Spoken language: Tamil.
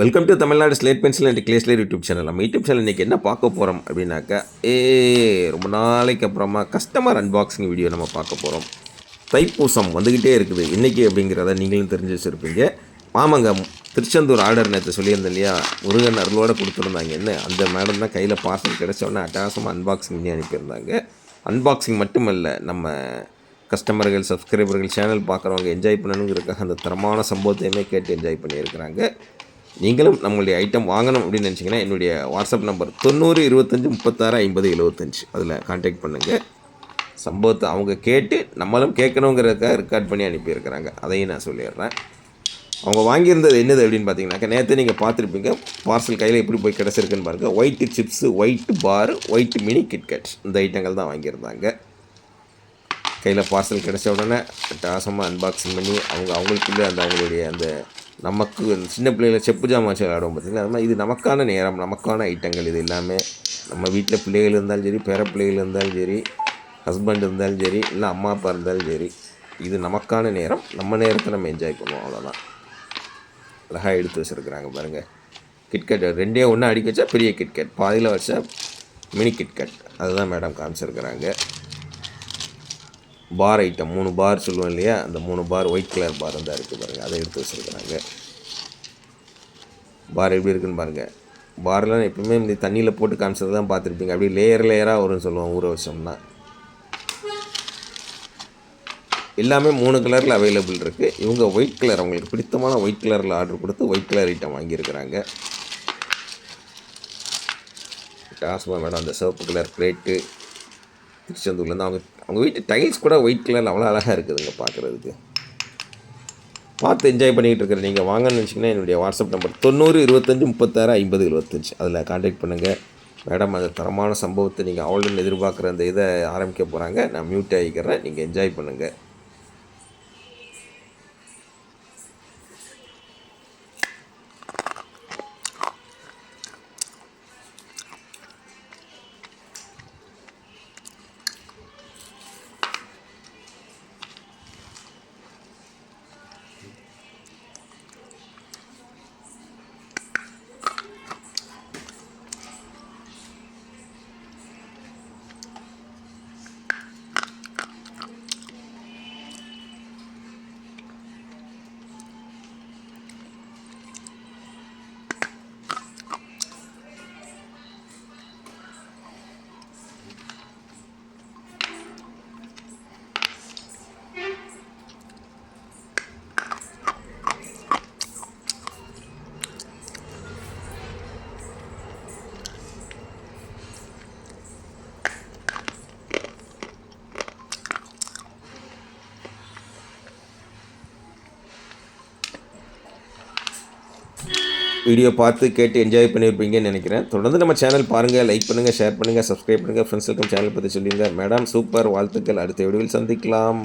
Welcome to Tamil Nadu slate pencil and கிளேஸ்லேர் யூடியூப் சேனல். நம்ம யூடியூப் சேனல் இன்றைக்கி என்ன பார்க்க போகிறோம் அப்படின்னாக்கா, ரொம்ப நாளைக்கு அப்புறமா கஸ்டமர் அன்பாக்சிங் வீடியோ நம்ம பார்க்க போகிறோம். தைப்பூசம் வந்துக்கிட்டே இருக்குது இன்றைக்கி அப்படிங்கிறத நீங்களும் தெரிஞ்சு வச்சுருப்பீங்க. ஆமாங்க, திருச்செந்தூர் ஆர்டர் நேற்று சொல்லியிருந்தேன் இல்லையா, முருகன் அருளோடு கொடுத்துருந்தாங்க. என்ன அந்த மேடம் தான் கையில் பார்சல் கிடச்சோடனே அட்டகாசமாக அன்பாக்சிங் பண்ணி அனுப்பியிருந்தாங்க. அன்பாக்சிங் மட்டுமல்ல, நம்ம கஸ்டமர்கள் சப்ஸ்கிரைபர்கள் சேனல் பார்க்குறவங்க என்ஜாய் பண்ணணுங்கிறதுக்காக அந்த தரமான சம்பவத்தையுமே கேட்டு என்ஜாய் பண்ணியிருக்கிறாங்க. நீங்களும் நம்மளுடைய ஐட்டம் வாங்கணும் அப்படின்னு நினச்சிங்கன்னா என்னுடைய வாட்ஸ்அப் நம்பர் 90 25 36 50 75 அதில் கான்டாக்ட் பண்ணுங்கள். சம்பவத்தை அவங்க கேட்டு நம்மளும் கேட்கணுங்கிறதுக்காக ரெக்கார்ட் பண்ணி அனுப்பியிருக்கிறாங்க. அதையும் நான் சொல்லிடுறேன். அவங்க வாங்கியிருந்தது என்னது அப்படின்னு பார்த்தீங்கன்னாக்கா, நேற்று நீங்கள் பார்த்துருப்பீங்க பார்சல் கையில் எப்படி போய் கிடச்சிருக்குன்னு பாருங்கள். ஒயிட்டு சிப்ஸு, ஒயிட் பார், ஒயிட் மினி கிட்கட், இந்த ஐட்டங்கள் தான் வாங்கியிருந்தாங்க. கையில் பார்சல் கிடச்ச உடனே டாசமாக அன்பாக்சிங் பண்ணி அவங்களுக்குள்ளே அவங்களுடைய அந்த நமக்கு சின்ன பிள்ளைகளை செப்பு ஜாமான் விளையாடுவோம் பார்த்திங்கன்னா, அது மாதிரி இது நமக்கான நேரம், நமக்கான ஐட்டங்கள். இது எல்லாமே நம்ம வீட்டில் பிள்ளைகள் இருந்தாலும் சரி, பேர பிள்ளைகள் இருந்தாலும் சரி, ஹஸ்பண்ட் இருந்தாலும் சரி, இல்லை அம்மா அப்பா இருந்தாலும் சரி, இது நமக்கான நேரம். நம்ம நேரத்தை நம்ம என்ஜாய் பண்ணுவோம், அவ்வளோதான். அழகாக எடுத்து வச்சுருக்குறாங்க பாருங்கள். கிட்கட் ரெண்டே ஒன்று அடிக்க வச்சா பெரிய கிட்கட், பாதியில் வச்சா மினி கிட்கட், அதுதான் மேடம் காமிச்சிருக்கிறாங்க. பார் ஐட்டம் 3 பார் சொல்லுவோம் இல்லையா, அந்த 3 பார் ஒயிட் கலர் பார் தான் இருக்குது பாருங்கள். அதை எடுத்து வச்சுருக்குறாங்க. பார் எப்படி இருக்குன்னு பாருங்கள். பார்லாம் எப்பவுமே இந்த தண்ணியில் போட்டு காமிச்சது தான் பார்த்துருப்பீங்க. அப்படியே லேயராக வரும்னு சொல்லுவோம் ஊற வச்சோம்னா. எல்லாமே 3 கலரில் அவைலபிள் இருக்குது. இவங்க ஒயிட் கலர், அவங்களுக்கு பிடித்தமான ஒயிட் கலரில் ஆர்டர் கொடுத்து ஒயிட் கலர் ஐட்டம் வாங்கியிருக்கிறாங்க. டாஸ்மா மேடம் அந்த சிவப்பு கலர் பிளேட்டு திருச்செந்தூர்லேருந்து அவங்க வீட்டு டைல்ஸ் கூட ஒயிட் கலரில் அவ்வளோ அழகாக இருக்குதுங்க பார்க்குறதுக்கு. பார்த்து என்ஜாய் பண்ணிகிட்டு இருக்கிற நீங்கள் வாங்கன்னு நினச்சிங்கன்னா என்னுடைய வாட்ஸ்அப் நம்பர் 90 25 36 50 75 அதில் கான்டாக்ட் பண்ணுங்கள். மேடம் அந்த தரமான சம்பவத்தை நீங்கள் அவளுடன் எதிர்பார்க்குற அந்த இதை ஆரம்பிக்க போகிறாங்க. நான் மியூட் ஆகிக்கிறேன், நீங்கள் என்ஜாய் பண்ணுங்கள். வீடியோ பார்த்து கேட்டு என்ஜாய் பண்ணியிருப்பீங்கன்னு நினைக்கிறேன். தொடர்ந்து நம்ம சேனல் பாருங்கள், லைக் பண்ணுங்கள், ஷேர் பண்ணுங்கள், சப்ஸ்கிரைப் பண்ணுங்கள். ஃப்ரெண்ட்ஸுக்கும் சேனல் பற்றி சொல்லுங்கள். மேடம் சூப்பர், வாழ்த்துக்கள். அடுத்த வீடியோவில் சந்திக்கலாம்.